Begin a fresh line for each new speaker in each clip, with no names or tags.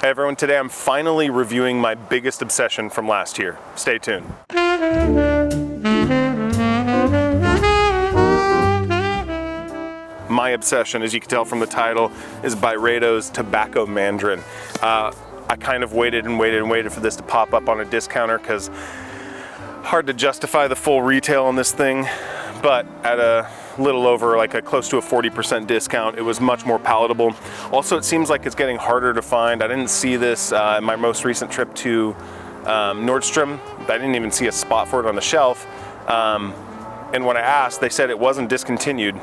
Hey everyone, today I'm finally reviewing my biggest obsession from last year. Stay tuned. My obsession, as you can tell from the title, is Byredo's Tobacco Mandarin. I kind of waited and waited and waited for this to pop up on a discounter because hard to justify the full retail on this thing, but at a little over like a close to a 40% discount, it was much more palatable. Also, it seems like it's getting harder to find. I didn't see this in my most recent trip to Nordstrom. I didn't even see a spot for it on the shelf. And when I asked, they said it wasn't discontinued.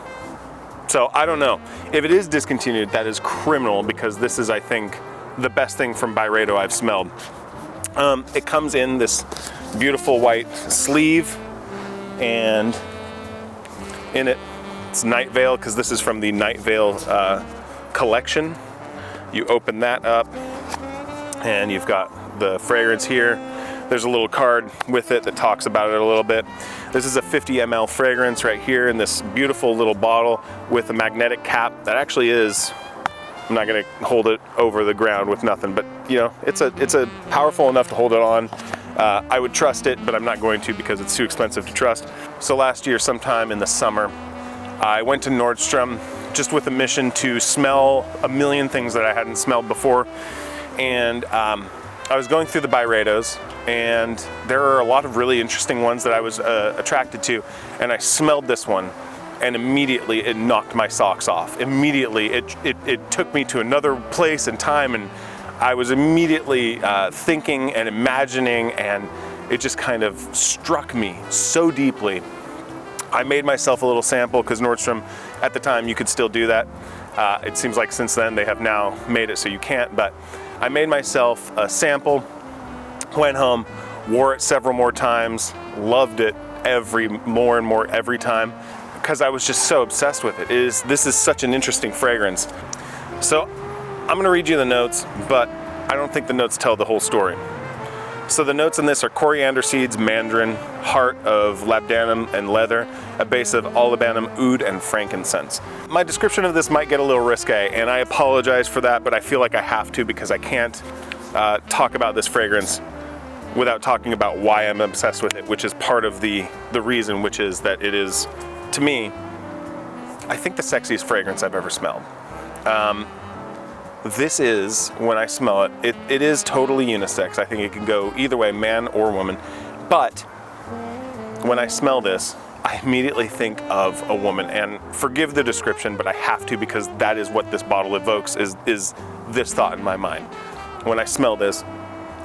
So I don't know. If it is discontinued, that is criminal because this is, I think, the best thing from Byredo I've smelled. It comes in this beautiful white sleeve, and in it's Night Vale, because this is from the Night Vale collection. You open that up and you've got the fragrance here. There's a little card with it that talks about it a little bit. This is a 50 ml fragrance right here in this beautiful little bottle with a magnetic cap that actually is, I'm not gonna hold it over the ground with nothing, but you know, it's a powerful enough to hold it on. I would trust it, but I'm not going to because it's too expensive to trust. So last year, sometime in the summer, I went to Nordstrom just with a mission to smell a million things that I hadn't smelled before. And I was going through the Byredos, and there are a lot of really interesting ones that I was attracted to. And I smelled this one, and immediately it knocked my socks off. Immediately, it took me to another place and time, and I was immediately thinking and imagining, and it just kind of struck me so deeply. I made myself a little sample because Nordstrom, at the time, you could still do that. It seems like since then they have now made it so you can't, but I made myself a sample, went home, wore it several more times, loved it more and more every time because I was just so obsessed with it. This is such an interesting fragrance. So I'm gonna read you the notes, but I don't think the notes tell the whole story. So the notes in this are coriander seeds, mandarin, heart of labdanum and leather, a base of olibanum, oud, and frankincense. My description of this might get a little risque, and I apologize for that, but I feel like I have to because I can't talk about this fragrance without talking about why I'm obsessed with it, which is part of the reason, which is that it is, to me, I think the sexiest fragrance I've ever smelled. This is, when I smell it, it is totally unisex. I think it can go either way, man or woman. But when I smell this, I immediately think of a woman. And forgive the description, but I have to because that is what this bottle evokes, is this thought in my mind. When I smell this,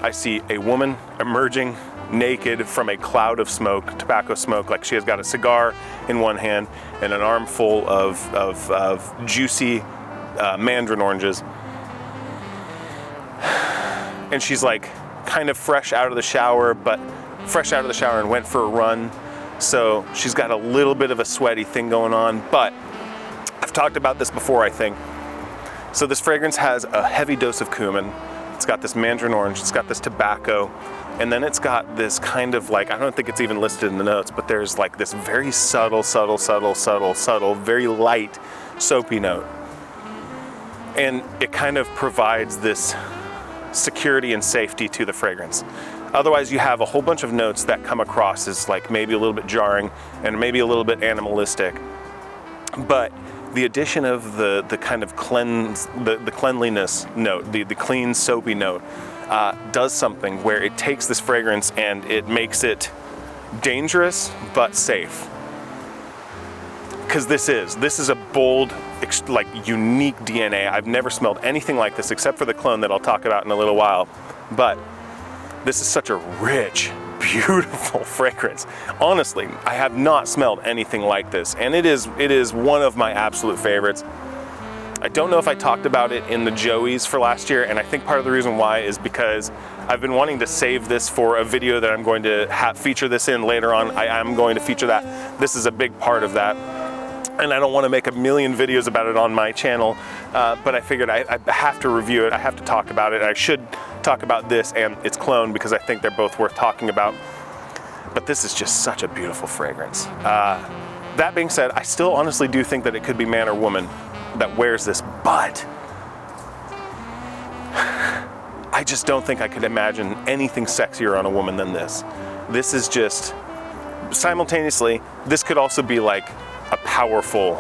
I see a woman emerging naked from a cloud of smoke, tobacco smoke, like she has got a cigar in one hand and an armful of juicy mandarin oranges. And she's like kind of fresh out of the shower and went for a run. So she's got a little bit of a sweaty thing going on, but I've talked about this before, I think. So this fragrance has a heavy dose of cumin. It's got this mandarin orange, it's got this tobacco, and then it's got this kind of like, I don't think it's even listed in the notes, but there's like this very subtle, very light soapy note. And it kind of provides this security and safety to the fragrance. Otherwise, you have a whole bunch of notes that come across as like maybe a little bit jarring and maybe a little bit animalistic. But the addition of the kind of the cleanliness note, the clean soapy note, does something where it takes this fragrance and it makes it dangerous but safe. Because this is a bold, like unique DNA. I've never smelled anything like this except for the clone that I'll talk about in a little while. But this is such a rich, beautiful fragrance. Honestly, I have not smelled anything like this, and it is one of my absolute favorites. I don't know if I talked about it in the Joey's for last year, and I think part of the reason why is because I've been wanting to save this for a video that I'm going to feature this in later on. I am going to feature that. This is a big part of that. And I don't want to make a million videos about it on my channel, but I figured I have to review it, I have to talk about it. I should talk about this and its clone because I think they're both worth talking about. But this is just such a beautiful fragrance. That being said, I still honestly do think that it could be man or woman that wears this, but I just don't think I could imagine anything sexier on a woman than this. This is just, simultaneously, this could also be like a powerful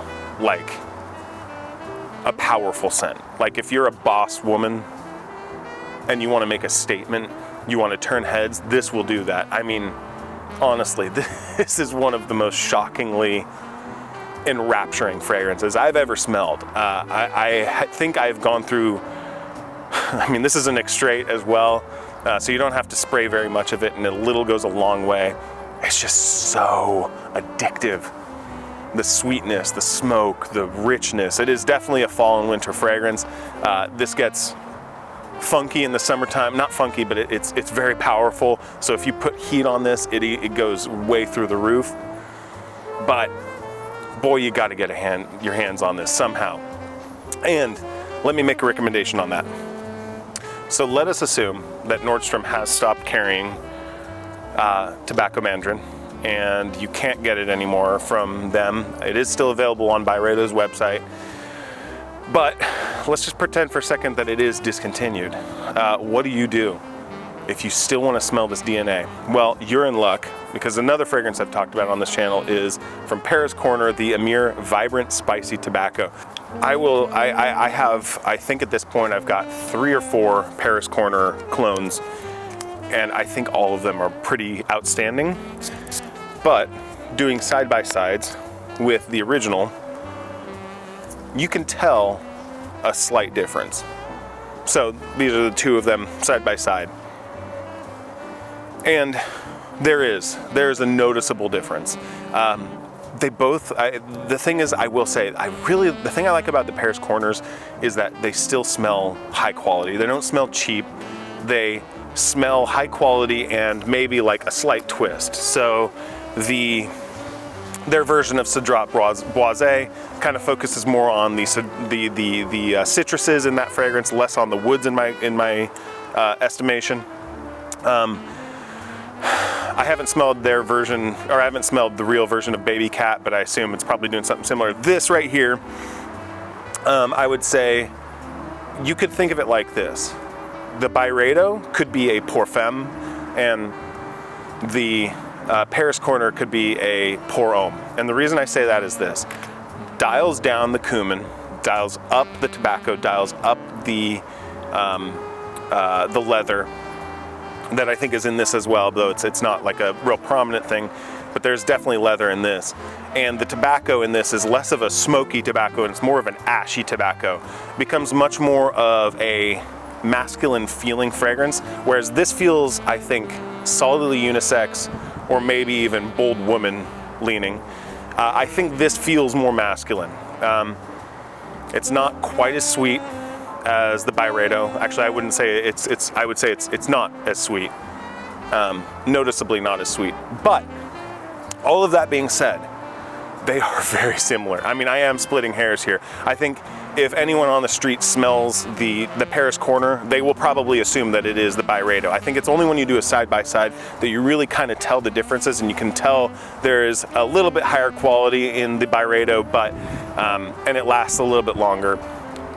scent. Like if you're a boss woman and you want to make a statement, you want to turn heads, this will do that. I mean, honestly, this is one of the most shockingly enrapturing fragrances I've ever smelled. I think I've gone through, I mean, this is an extrait as well, so you don't have to spray very much of it, and a little goes a long way. It's just so addictive. The sweetness, the smoke, the richness. It is definitely a fall and winter fragrance. This gets funky in the summertime. Not funky, but it's very powerful. So if you put heat on this, it goes way through the roof. But boy, you got to get your hands on this somehow. And let me make a recommendation on that. So let us assume that Nordstrom has stopped carrying tobacco Mandarin, and you can't get it anymore from them. It is still available on Byredo's website, but let's just pretend for a second that it is discontinued. What do you do if you still want to smell this DNA? Well, you're in luck, because another fragrance I've talked about on this channel is from Paris Corner, the Amir Vibrant Spicy Tobacco. I think at this point I've got 3 or 4 Paris Corner clones, and I think all of them are pretty outstanding. But doing side-by-sides with the original, you can tell a slight difference. So these are the 2 of them side by side. And there's a noticeable difference. They both, the thing is, I will say, the thing I like about the Paris Corners is that they still smell high quality. They don't smell cheap. They smell high quality and maybe like a slight twist. So their version of Cedrat Boisé kind of focuses more on the citruses in that fragrance, less on the woods in my estimation. I haven't smelled their version, or I haven't smelled the real version of Baby Cat, but I assume it's probably doing something similar. This right here, I would say you could think of it like this. The Byredo could be a Pour Femme, and the Paris Corner could be a Pour Homme. And the reason I say that is this: dials down the cumin, dials up the tobacco, dials up the leather that I think is in this as well, though it's not like a real prominent thing, but there's definitely leather in this. And the tobacco in this is less of a smoky tobacco, and it's more of an ashy tobacco. It becomes much more of a masculine feeling fragrance, whereas this feels, I think, solidly unisex, or maybe even bold woman leaning. I think this feels more masculine. It's not quite as sweet as the Byredo. Actually, I wouldn't say I would say it's not as sweet. Noticeably not as sweet. But all of that being said, they are very similar. I mean, I am splitting hairs here. I think if anyone on the street smells the Paris Corner, they will probably assume that it is the Byredo. I think it's only when you do a side-by-side that you really kind of tell the differences, and you can tell there is a little bit higher quality in the Byredo, but and it lasts a little bit longer.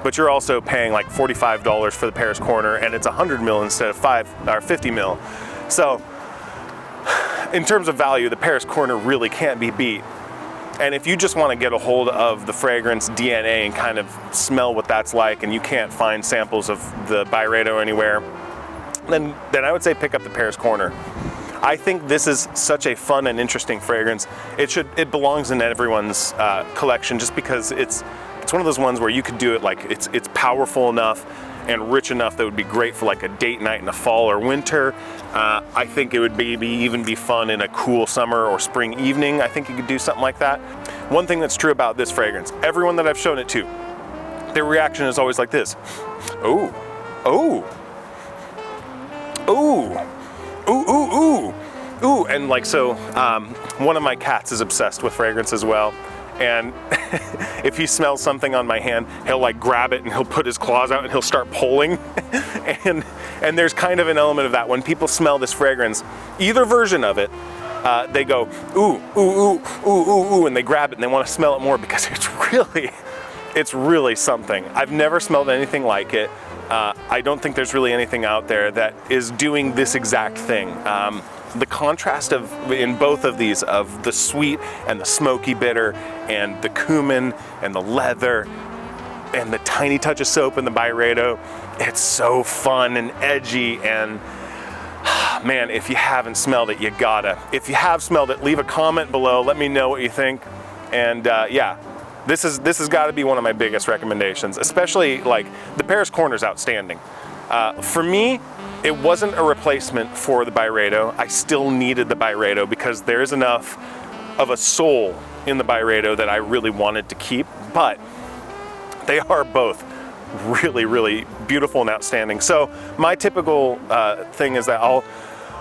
But you're also paying like $45 for the Paris Corner, and it's 100 mil instead of 50 mil. So in terms of value, the Paris Corner really can't be beat. And if you just want to get a hold of the fragrance DNA and kind of smell what that's like, and you can't find samples of the Byredo anywhere, then I would say pick up the Paris Corner. I think this is such a fun and interesting fragrance. It belongs in everyone's collection, just because it's one of those ones where you could do it like it's powerful enough and rich enough that would be great for like a date night in the fall or winter. I think it would even be fun in a cool summer or spring evening. I think you could do something like that. One thing that's true about this fragrance, everyone that I've shown it to, their reaction is always like this: ooh, ooh, ooh, ooh, ooh, ooh, ooh. And like, so one of my cats is obsessed with fragrance as well. And if he smells something on my hand, he'll like grab it and he'll put his claws out and he'll start pulling. and there's kind of an element of that. When people smell this fragrance, either version of it, they go, ooh, ooh, ooh, ooh, ooh, ooh, and they grab it and they want to smell it more, because it's really something. I've never smelled anything like it. I don't think there's really anything out there that is doing this exact thing. The contrast in both of these, of the sweet and the smoky bitter, and the cumin and the leather, and the tiny touch of soap in the Byredo, it's so fun and edgy. And man, if you haven't smelled it, you gotta. If you have smelled it, leave a comment below, let me know what you think. And yeah, this has got to be one of my biggest recommendations, especially like the Paris Corner's outstanding. For me, it wasn't a replacement for the Byredo. I still needed the Byredo because there is enough of a soul in the Byredo that I really wanted to keep, but they are both really, really beautiful and outstanding. So my typical thing is that I'll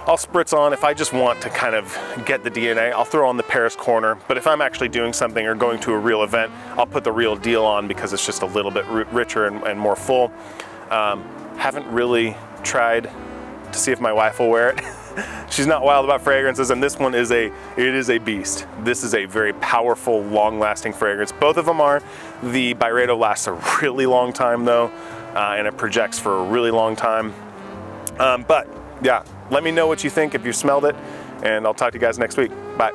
spritz on, if I just want to kind of get the DNA, I'll throw on the Paris Corner. But if I'm actually doing something or going to a real event, I'll put the real deal on because it's just a little bit richer and more full. Haven't really tried to see if my wife will wear it. She's not wild about fragrances, and this one is it is a beast. This is a very powerful, long-lasting fragrance. Both of them are. The Byredo lasts a really long time though, and it projects for a really long time. But yeah, let me know what you think if you smelled it, and I'll talk to you guys next week. Bye.